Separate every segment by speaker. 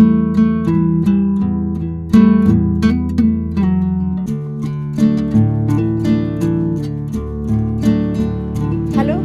Speaker 1: Hello,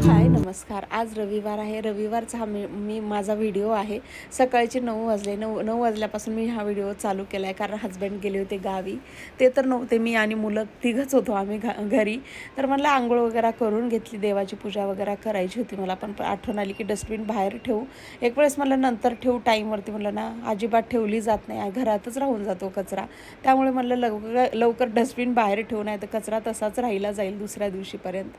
Speaker 1: हाय, नमस्कार. आज रविवार आहे. रविवारचा हा मी माझा व्हिडिओ आहे. सकाळचे 9 वाजले. 9 वाजल्यापासून मी हा व्हिडिओ चालू केला आहे, कारण हजबंड गेले होते गावी. ते तर नव्हते, मी आणि मुलं तिघंच होतो आम्ही घरी. तर मला आंघोळ वगैरे करून घेतली, देवाची पूजा वगैरे करायची होती. मला पण आठवण आली की डस्टबिन बाहेर ठेवू. एक वेळेस मला नंतर ठेवू टाईमवरती, म्हणलं ना अजिबात ठेवली जात नाही, घरातच राहून जातो कचरा. त्यामुळे म्हणलं लवकर डस्टबिन बाहेर ठेवू, नाही तर कचरा तसाच राहिला जाईल दुसऱ्या दिवशीपर्यंत.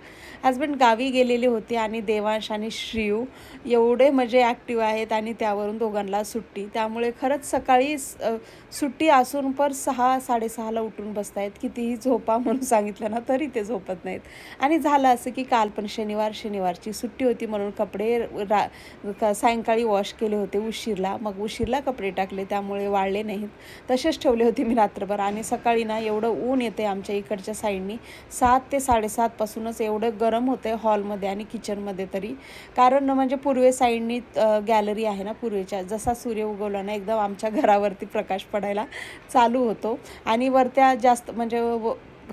Speaker 1: हजबंड गावी गेलेले होते आणि देवांश आणि श्रीयू एवढे म्हणजे ॲक्टिव्ह आहेत, आणि त्यावरून दोघांना सुट्टी. त्यामुळे खरंच सकाळी सुट्टी असून पण 6-6:30ला उठून बसत आहेत. कितीही झोपा म्हणून सांगितलं ना तरी ते झोपत नाहीत. आणि झालं असं की काल पण शनिवारची सुट्टी होती, म्हणून कपडे सायंकाळी वॉश केले होते उशीरला. मग उशीरला कपडे टाकले, त्यामुळे वाळले नाहीत, तसेच ठेवले होते मी रात्रभर. आणि सकाळी ना एवढं ऊन येते आमच्या इकडच्या साईडनी, 7 ते 7:30 पासूनच एवढं गरम होतं आहे हॉलमध्ये आणि किचनमध्ये तरी. कारण म्हणजे पूर्वे साईडनी गॅलरी आहे ना पूर्वेच्या, जसा सूर्य उगवला ना एकदम आमच्या घरावरती प्रकाश पडायला चालू होतो. आणि वरत्या जास्त म्हणजे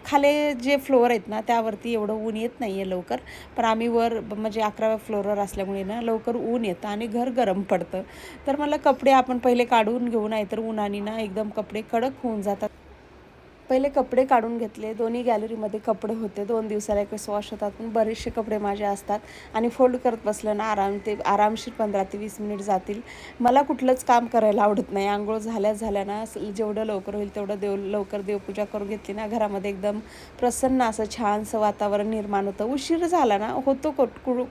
Speaker 1: खाली जे फ्लोअर आहेत ना त्यावरती एवढं ऊन येत नाही आहे लवकर, पण आम्ही वर म्हणजे 11व्या फ्लोअरवर असल्यामुळे ना लवकर ऊन येतं आणि घर गरम पडतं. तर मला कपडे आपण पहिले काढून घेऊ, नाही तर उन्हाने ना एकदम कपडे कडक होऊन जातात. पहिले कपडे काढून घेतले. दोन्ही गॅलरीमध्ये कपडे होते, 2 दिवसाला एक वेळेस वॉश होतात, पण बरेचसे कपडे माझे असतात. आणि फोल्ड करत बसलं ना आरामशीर 15 ते 20 मिनिट जातील. मला कुठलंच काम करायला आवडत नाही. आंघोळ झाल्या ना जेवढं लवकर होईल तेवढं लवकर देवपूजा करून घेतली ना, घरामध्ये एकदम प्रसन्न असं छानसं वातावरण निर्माण होतं. उशीर झाला ना होतो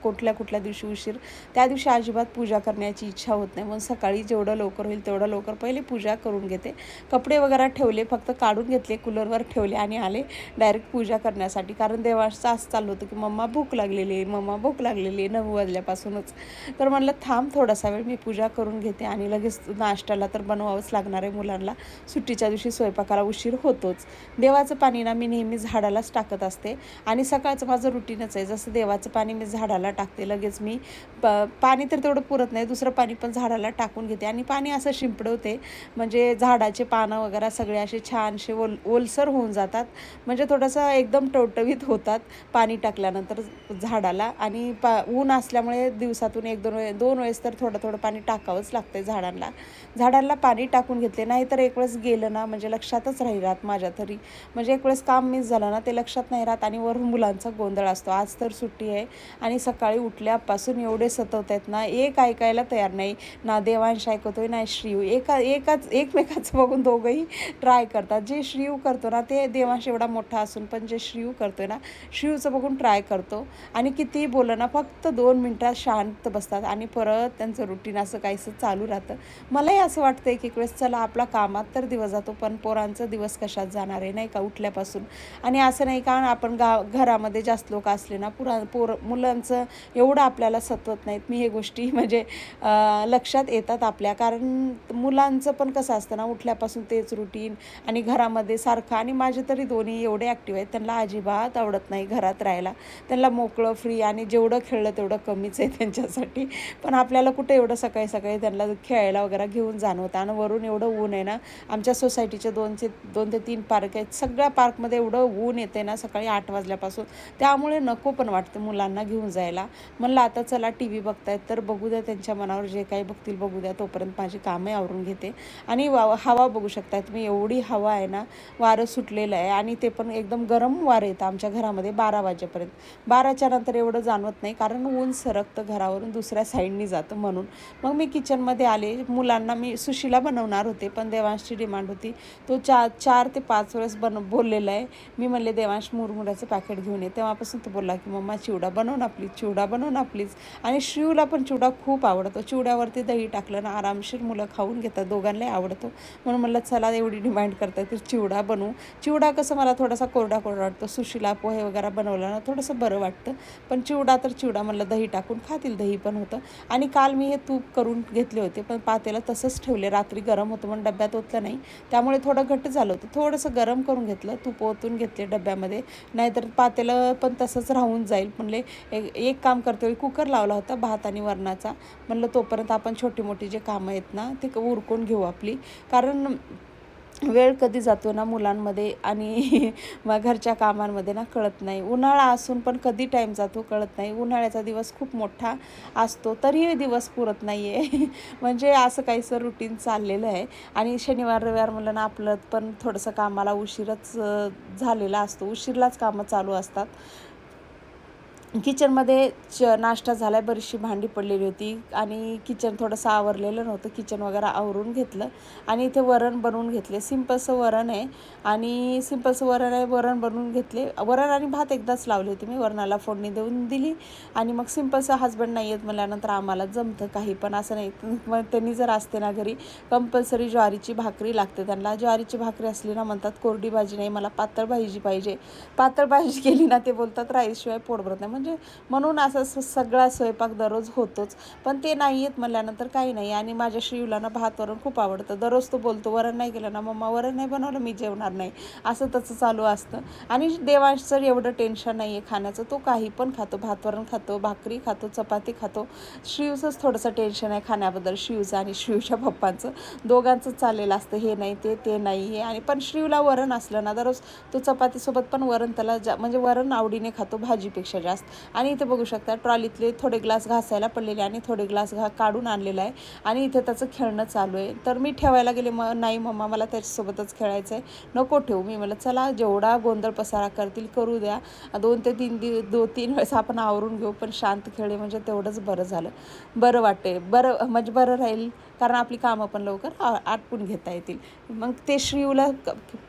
Speaker 1: कुठल्या दिवशी उशीर, त्या दिवशी अजिबात पूजा करण्याची इच्छा होत नाही. म्हणून सकाळी जेवढं लवकर होईल तेवढं लवकर पहिले पूजा करून घेते. कपडे वगैरे ठेवले, फक्त काढून घेतले, कूलरवर ठेवले आणि आले डायरेक्ट पूजा करण्यासाठी. कारण देवाचं असं चाललं होतं की मम्मा भूक लागलेली आहे 9 वाजल्यापासूनच. तर म्हणलं थांब थोडासा वेळ, मी पूजा करून घेते आणि लगेच नाश्त्याला तर बनवावंच लागणार आहे मुलांना. सुट्टीच्या दिवशी स्वयंपाकाला उशीर होतोच. देवाचं पाणी ना मी नेहमी झाडालाच टाकत असते, आणि सकाळचं माझं रुटीनच आहे. जसं देवाचं पाणी मी झाडाला टाकते, लगेच मी पाणी तर तेवढं पुरत नाही, दुसरं पाणी पण झाडाला टाकून घेते. आणि पाणी असं शिंपडवते म्हणजे झाडाचे पानं वगैरे सगळे असे छानसे ओलसर होऊन जातात, म्हणजे थोडंसं एकदम टवटवीत होतात पाणी टाकल्यानंतर झाडाला. आणि ऊन असल्यामुळे दिवसातून 1-2 वेळेस तर थोडं पाणी टाकावंच लागतं झाडांना पाणी टाकून घेतले. नाही तर एक वेळेस गेलं ना म्हणजे लक्षातच नाही राहत माझ्या तरी. म्हणजे एक वेळेस काम मिस झालं ना ते लक्षात नाही राहत, आणि वरून मुलांचा गोंधळ असतो. आज तर सुट्टी आहे आणि सकाळी उठल्यापासून एवढे सतत आहेत ना, एक ऐकायला तयार नाही ना. देवांश ऐकतोय ना श्रीयू, एकमेकाचं बघून दोघंही ट्राय करतात. जे श्रीयू करतो ना ते देवांश एवढा मोठा असून पण जे श्रीयू करतोय ना, श्रीयूचं बघून ट्राय करतो. आणि कितीही बोललं ना फक्त 2 मिनटात शांत बसतात आणि परत त्यांचं रुटीन असं काहीसं चालू राहतं. मलाही असं वाटतं की एक वेळेस चला आपला कामात तर दिवस जातो, पण पोरांचा दिवस कशात जाणार आहे नाही का उठल्यापासून. आणि असं नाही का आपण घरामध्ये जास्त लोक असले ना मुलांचं एवढं आपल्याला सतत नाहीत. मी हे गोष्टी म्हणजे लक्षात येतात आपल्या, कारण मुलांचं पण कसं असतं ना उठल्यापासून तेच रुटीन आणि घरामध्ये सारखं. आणि माझे तरी दोन्ही एवढे ॲक्टिव्ह आहेत, त्यांना अजिबात आवडत नाही घरात राहायला. त्यांना मोकळं फ्री आणि जेवढं खेळलं तेवढं कमीच आहे त्यांच्यासाठी. पण आपल्याला कुठं एवढं सकाळी त्यांना खेळायला वगैरे घेऊन जाणवतं. आणि वरून एवढं ऊन आहे ना, आमच्या सोसायटीचे 2 ते 3 पार्क आहेत, सगळ्या पार्कमध्ये एवढं ऊन येते ना सकाळी 8 वाजल्यापासून, त्यामुळे नको पण वाटतं मुलांना घेऊन जायला. म्हणलं आता चला TV बघतायत तर बघू द्या, त्यांच्या मनावर जे काही बघतील बघू द्या, तोपर्यंत माझी कामे आवरून घेते. आणि हवा बघू शकता तुम्ही, एवढी हवा आहे ना, वारं सुटलेलं आहे. आणि ते पण एकदम गरम वारं येतं आमच्या घरामध्ये 12 वाजेपर्यंत. 12च्या नंतर एवढं जाणवत नाही, कारण ऊन सरकतं घरावरून दुसऱ्या साईडनी जातं म्हणून. मग मी किचनमध्ये आले. मुलांना मी सुशिला बनवणार होते, पण देवांशची डिमांड होती. तो 4 ते 5 वेळेस बोललेला आहे. मी म्हणले देवांश मुरमुऱ्याचं पॅकेट घेऊन ये, तेव्हापासून तो बोलला की मम्मा चिवडा बनव ना प्लीज. आणि शिवला पण चिवडा खूप आवडतो. चिवड्यावरती दही टाकलं ना आरामशीर मुलं खाऊन घेतात, दोघांनाही आवडतो. म्हणून म्हणलं चला एवढी डिमांड करतात तर चिवडा बनवू. चिवडा कसं मला थोडासा कोरडा कोरडा वाटतो, सुशीला पोहे वगैरे बनवलं ना थोडंसं बरं वाटतं. पण चिवडा तर चिवडा, म्हणलं दही टाकून खातील, दही पण होतं. आणि काल मी हे तूप करून घेतले होते, पण पातेलं तसंच ठेवले, रात्री गरम होतं म्हणून डब्यात ओतलं नाही, त्यामुळे थोडं घट्ट झालं होतं. थोडंसं गरम करून घेतलं, तूप ओतून घेतले डब्यामध्ये, नाहीतर पातेलं पण तसंच राहून जाईल. म्हणले एक काम करते, कुकर लावला होता भात आणि वरणाचा, म्हणलं तोपर्यंत आपण छोटी मोठी जे कामं आहेत ना ते उरकून घेऊ आपली. कारण वेळ कधी जातो ना मुलांमध्ये आणि मग घरच्या कामांमध्ये ना कळत नाही. उन्हाळा असून पण कधी टाईम जातो कळत नाही. उन्हाळ्याचा दिवस खूप मोठा असतो तरीही दिवस पुरत नाही आहे. म्हणजे असं काहीसं रुटीन चाललेलं आहे. आणि शनिवार रविवार म्हणलं ना आपलं पण थोडंसं कामाला उशीरच झालेला असतो, उशीरलाच कामं चालू असतात. किचनमध्ये नाश्ता झाला आहे, बरीचशी भांडी पडलेली होती आणि किचन थोडंसं आवरलेलं नव्हतं, किचन वगैरे आवरून घेतलं आणि इथे वरण बनवून घेतले. सिंपलचं वरण आहे आणि सिंपलचं वरण आहे, वरण बनवून घेतले. वरण आणि भात एकदाच लावले होते मी, वरणाला फोडणी देऊन दिली. आणि मग सिंपलचं हसबंड नाही आहेत म्हणल्यानंतर आम्हाला जमतं काही पण, असं नाही. मग त्यांनी जर असते ना घरी, कंपल्सरी ज्वारीची भाकरी लागते त्यांना. ज्वारीची भाकरी असली ना म्हणतात कोरडी भाजी नाही, मला पातळ भाजी पाहिजे. पातळ भाजी केली ना ते बोलतात राईसशिवाय पोट भरत नाही. म्हणजे म्हणून असं सगळा स्वयंपाक दररोज होतोच. पण ते नाही आहेत म्हणल्यानंतर काही नाही. आणि माझ्या श्रीयूला ना भात वरण खूप आवडतं. दररोज तो बोलतो, वरण नाही केलं ना मम्मा, वरण नाही बनवलं मी जेवणार नाही, असं त्याचं चालू असतं. आणि देवांशचं एवढं टेन्शन नाही आहे खाण्याचं, तो काही पण खातो, भात वरण खातो, भाकरी खातो, चपाती खातो. श्रीयूचंच थोडंसं टेन्शन आहे खाण्याबद्दल, श्रीयूचं आणि श्रीयूच्या पप्पांचं दोघांचं चाललेलं असतं, हे नाही ते नाही हे. आणि पण श्रीयूला वरण असलं ना दररोज तो चपातीसोबत पण वरण त्याला म्हणजे वरण आवडीने खातो भाजीपेक्षा जास्त. आणि इथे बघू शकता ट्रॉलीतले थोडे ग्लास घासायला पडलेले आणि थोडे ग्लास काढून आणलेला आहे आणि इथे त्याचं खेळणं चालू आहे. तर मी ठेवायला गेले, नाही मम्मा मला त्याच्यासोबतच खेळायचं आहे, नको ठेवू. मी मला चला जेवढा गोंधळ पसारा करतील करू द्या, 2 ते 3 वेळेस आपण आवरून घेऊ, पण शांत खेळले म्हणजे तेवढंच बरं झालं, बरं वाटते, बरं म्हणजे बरं राहील. कारण आपली कामं पण लवकर आटपून घेता येतील. मग ते श्रीयूला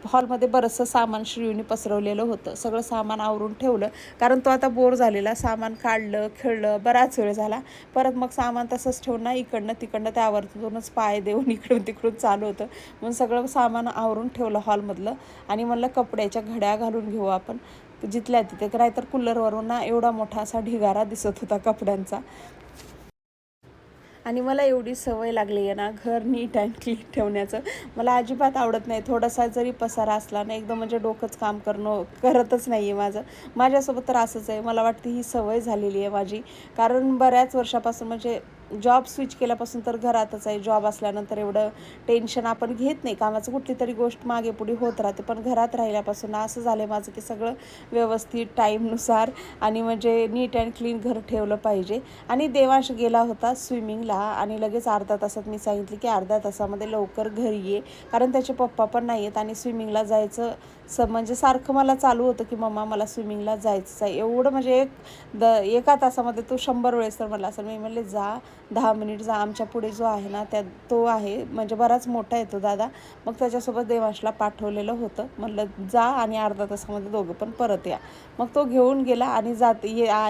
Speaker 1: हॉलमध्ये बरंचसं सामान श्रीयूने पसरवलेलं होतं, सगळं सामान आवरून ठेवलं. कारण तो आता बोर झालेला, सामान काढलं खेळलं बराच वेळ झाला. परत मग सामान तसंच ठेवून ना इकडनं तिकडनं त्यावरतूनच पाय देऊन इकडून तिकडून चालू होतं. म्हणून सगळं सामान आवरून ठेवलं हॉलमधलं. आणि म्हणलं कपड्याच्या घड्या घालून घेऊ आपण जिथल्या तिथे, नाहीतर कूलरवरून ना एवढा मोठा असा ढिगारा दिसत होता कपड्यांचा. आणि मला एवढी सवय लागली आहे ना घर नीट अँड क्लीन ठेवण्याचं, मला अजिबात आवडत नाही. थोडासा जरी पसारा असला ना एकदम म्हणजे डोकंच काम करतच नाही आहे माझ्यासोबत तर असंच आहे. मला वाटतं ही सवय झालेली आहे माझी. कारण बऱ्याच वर्षापासून म्हणजे जॉब स्विच केल्यापासून तर घरातच आहे. जॉब असल्यानंतर एवढं टेन्शन आपण घेत नाही, कामाचं कुठली तरी गोष्ट मागे पुढे होत राहते. पण घरात राहिल्यापासून असं झालं आहे माझं की सगळं व्यवस्थित टाईमनुसार आणि म्हणजे नीट अँड क्लीन घर ठेवलं पाहिजे. आणि देवांश गेला होता स्विमिंगला आणि लगेच अर्धा तासात मी सांगितले की अर्ध्या तासामध्ये लवकर घरी ये, कारण त्याचे पप्पा पण नाही आहेत आणि स्विमिंगला जायचं म्हणजे सारखं मला चालू होतं की मम्मा मला स्विमिंगला जायचंच आहे. एवढं म्हणजे एका तासामध्ये तो 100 वेळेस तर मला असं. मी म्हणले जा 10 मिनिट जा, आमच्या पुढे जो आहे ना तो आहे म्हणजे बराच मोठा आहे तो दादा, मग त्याच्यासोबत देवांशला पाठवलेलं होतं. म्हणलं जा आणि अर्धा तासामध्ये दोघं पण परत या. मग तो घेऊन गेला आणि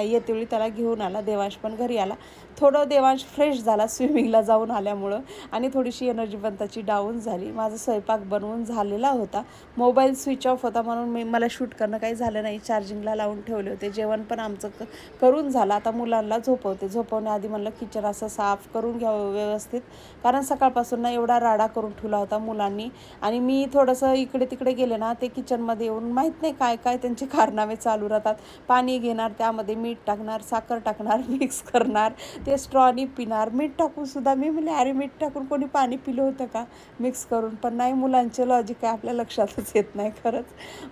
Speaker 1: येतेवेळी त्याला घेऊन आला. देवांश पण घरी आला. थोडं देवांश फ्रेश झाला स्विमिंगला जाऊन आल्यामुळं आणि थोडीशी एनर्जी पण त्याची डाऊन झाली. माझा स्वयंपाक बनवून झालेला होता, मोबाईल स्विच ऑफ होता म्हणून मला शूट करणं काही झालं नाही. चार्जिंगला लावून ठेवले होते. जेवण पण आमचं करून झालं. आता मुलांना झोपवण्याआधी म्हणलं किचन असं साफ करून घ्यावं व्यवस्थित, कारण सकाळपासून ना एवढा राडा करून ठेवला होता मुलांनी. आणि मी थोडंसं इकडे तिकडे गेले ना ते किचनमध्ये येऊन माहीत नाही काय काय त्यांचे कारनामे चालू राहतात. पाणी घेणार, त्यामध्ये मीठ टाकणार, साखर टाकणार, मिक्स करणार, ते स्ट्रॉनी पिणार. मीठ टाकून सुद्धा मी म्हणले अरे मीठ टाकून कोणी पाणी पिलं होतं का मिक्स करून? पण नाही, मुलांचे लॉजिक काय आपल्या लक्षातच येत नाही खरंच.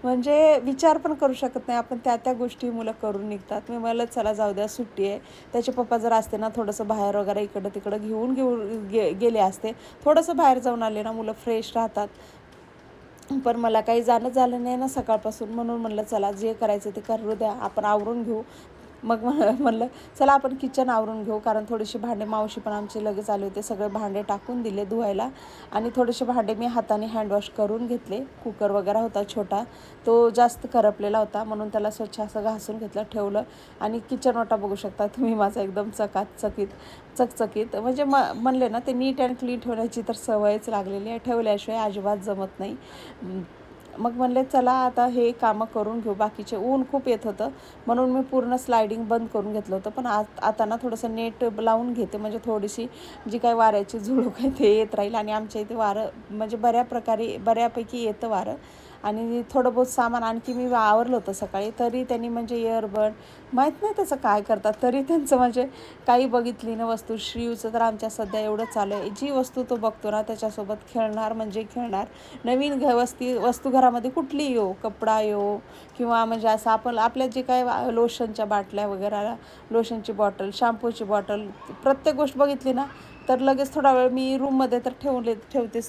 Speaker 1: म्हणजे विचार पण करू शकत नाही आपण, त्या गोष्टी मुलं करून निघतात. मी मला चला जाऊ द्या सुट्टी आहे. त्याचे पप्पा जर असते ना थोडंसं बाहेर वगैरे इकडं तिकडं गेले असते. थोडंसं बाहेर जाऊन आले ना मुलं फ्रेश राहतात. पण मला काही जाणं झालं नाही ना सकाळपासून, म्हणून म्हणलं चला जे करायचं ते करू द्या, आपण आवरून घेऊ. मग म्हणलं चला आपण किचन आवरून घेऊ, कारण थोडेसे भांडे मावशी पण आमचे लगेच आले होते, सगळे भांडे टाकून दिले धुवायला. आणि थोडेसे भांडे मी हाताने हँडवॉश करून घेतले. कुकर वगैरे होता छोटा, तो जास्त करपलेला होता म्हणून त्याला स्वच्छ असं घासून घेतलं, ठेवलं. आणि किचन ओटा बघू शकता तुम्ही माझा एकदम चकचकीत म्हणजे म्हणले ना ते नीट अँड क्लीन ठेवण्याची तर सवयच लागलेली आहे, ठेवल्याशिवाय अजिबात जमत नाही. मग म्हणले चला आता हे कामं करून घेऊ. बाकीचे ऊन खूप येत होतं म्हणून मी पूर्ण स्लायडिंग बंद करून घेतलं होतं. पण आता ना थोडंसं नेट लावून घेते, म्हणजे थोडीशी जी काही वाऱ्याची झुळूक आहे ते येत राहील. आणि आमच्या इथे वारं म्हणजे बऱ्यापैकी येतं वारं. आणि थोडं बहुत सामान आणखी मी आवरलं होतं सकाळी, तरी त्यांनी म्हणजे इयरबड माहीत नाही त्याचं काय करतात, तरी त्यांचं म्हणजे काही बघितली ना वस्तू. श्रीयूचं तर आमच्या सध्या एवढं चालू आहे, जी वस्तू तो बघतो ना त्याच्यासोबत खेळणार म्हणजे खेळणार. नवीन वस्तू घरामध्ये कुठली येऊ, कपडा येऊ किंवा म्हणजे असं आपल्या जे काय लोशनच्या बाटल्या वगैरे, लोशनची बॉटल, शॅम्पूची बॉटल, प्रत्येक गोष्ट बघितली ना तर लगेच थोडा वेळ मी रूममध्ये तर ठेवते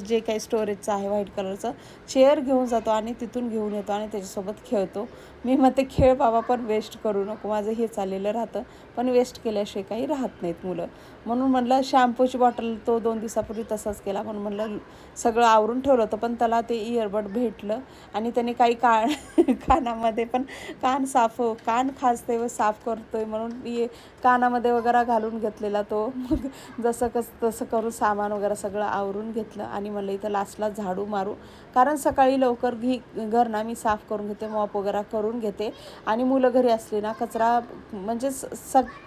Speaker 1: जे काही स्टोरेजचं आहे व्हाईट कलरचं, चेअर घेऊन जातो आणि तिथून घेऊन येतो आणि त्याच्यासोबत खेळतो. मी म्हणते खेळ बाबा, पण वेस्ट करू नको. माझं हे चाललेलं राहतं, पण वेस्ट केल्याशिवाय काही राहत नाहीत मुलं. म्हणून म्हणलं शॅम्पूची बॉटल तो 2 दिवसापूर्वी तसाच केला, म्हणून म्हणलं सगळं आवरून ठेवलं होतं. पण त्याला ते इयरबड भेटलं आणि त्याने काही कानामध्ये पण कान खाजते व साफ करतोय म्हणून कानामध्ये वगैरे घालून घेतलेला तो. मग तसं करून सामान वगैरे सगळं आवरून घेतलं आणि म्हणलं इथं लास्टला झाडू मारू, कारण सकाळी लवकर घर ना मी साफ करून घेते, मॉप वगैरे करून घेते. आणि मुलं घरी असली ना कचरा म्हणजे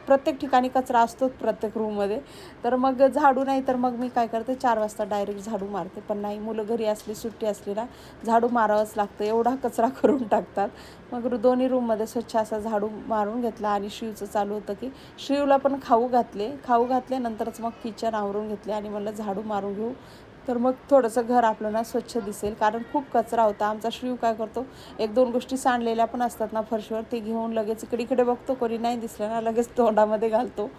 Speaker 1: प्रत्येक ठिकाणी कचरा असतोच प्रत्येक रूममध्ये. तर मग झाडू नाही तर मग मी काय करते 4 वाजता डायरेक्ट झाडू मारते. पण नाही, मुलं घरी असली, सुट्टी असली ना झाडू मारावंच लागतं, एवढा कचरा करून टाकतात. मग दोन्ही रूममध्ये स्वच्छ असा झाडू मारून घेतला. आणि शिवचं चालू होतं की शिवला पण खाऊ घातले नंतरच मग किचन आवरून घेतले आणि म्हणलं झाडू मारून घेऊ, तर मग थोडंसं घर आपलं ना स्वच्छ दिसेल. कारण खूप कचरा होता. आमचा शिव काय करतो, 1-2 गोष्टी सांडलेल्या पण असतात ना फरशीवर, ते घेऊन लगेच इकडे बघतो, कोणी नाही दिसलं ना लगेच तोंडामध्ये घालतो.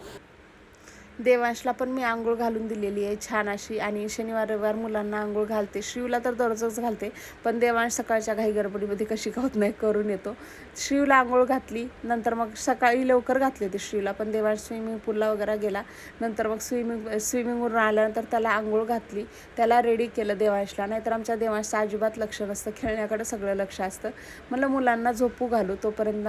Speaker 1: देवांशला पण मी आंघोळ घालून दिलेली आहे छान अशी. आणि शनिवार रविवार मुलांना आंघोळ घालते, शिवला तर दररोजच घालते. पण देवांश सकाळच्या घाई गडबडीमध्ये कशी का होत नाही करून येतो. शिवला आंघोळ घातली, नंतर मग सकाळी लवकर घातली होती शिवला, पण देवांश स्विमिंग पूलला वगैरे गेला. नंतर मग स्विमिंगवरून आल्यानंतर त्याला आंघोळ घातली, त्याला रेडी केलं देवांशला. नाहीतर आमच्या देवांशचं अजिबात लक्ष नसतं, खेळण्याकडे सगळं लक्ष असतं. म्हणलं मुलांना झोपू घालू, तोपर्यंत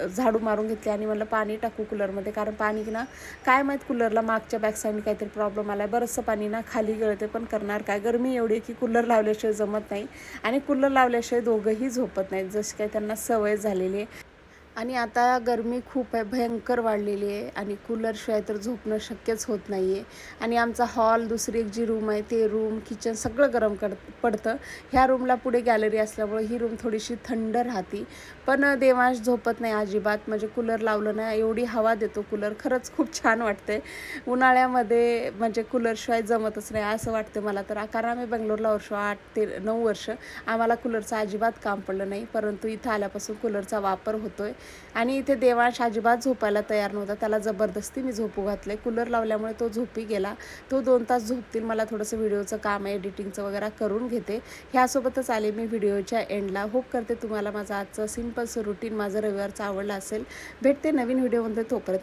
Speaker 1: झाडू मारून घेतली. आणि म्हणलं पाणी टाकू कूलरमध्ये, कारण पाणी ना काय माहीत कूलरला मागच्या बॅकसाईडने काहीतरी प्रॉब्लेम आला आहे. बरंचसं पाणी ना खाली गळते, पण करणार काय, गरमी एवढी की कूलर लावल्याशिवाय जमत नाही. आणि कूलर लावल्याशिवाय दोघंही झोपत नाहीत, जशी काही त्यांना सवय झालेली आहे. आणि आता गरमी खूप आहे, भयंकर वाढलेली आहे. आणि कूलरशिवाय तर झोपणं शक्यच होत नाही आहे. आणि आमचा हॉल, दुसरी एक जी रूम आहे ते रूम, किचन सगळं गरम पडतं. ह्या रूमला पुढे गॅलरी असल्यामुळे ही रूम थोडीशी थंड राहते. पण देवांश झोपत नाही अजिबात, म्हणजे कूलर लावलं ना एवढी हवा देतो कूलर, खरंच खूप छान वाटते. उन्हाळ्यामध्ये म्हणजे कूलरशिवाय जमतच नाही असं वाटतं मला तर. कारण आम्ही बेंगलोरला 8 ते 9 वर्ष आम्हाला कूलरचं अजिबात काम पडलं नाही, परंतु इथं आल्यापासून कूलरचा वापर होतोय. आणि इथे देवांश अजिबात झोपायला तयार नव्हता, त्याला जबरदस्ती मी झोपू घातले. कूलर लावल्यामुळे तो झोपी गेला. तो 2 तास झोपतील. मला थोडंसं व्हिडिओचं काम आहे, एडिटिंगचं वगैरे करून घेते. ह्यासोबतच आले मी व्हिडिओच्या एंडला. होप करते तुम्हाला माझं आजचं सिम्पलचं रुटीन माझं रविवारचं आवडलं असेल. भेटते नवीन व्हिडिओमध्ये, तोपर्यंत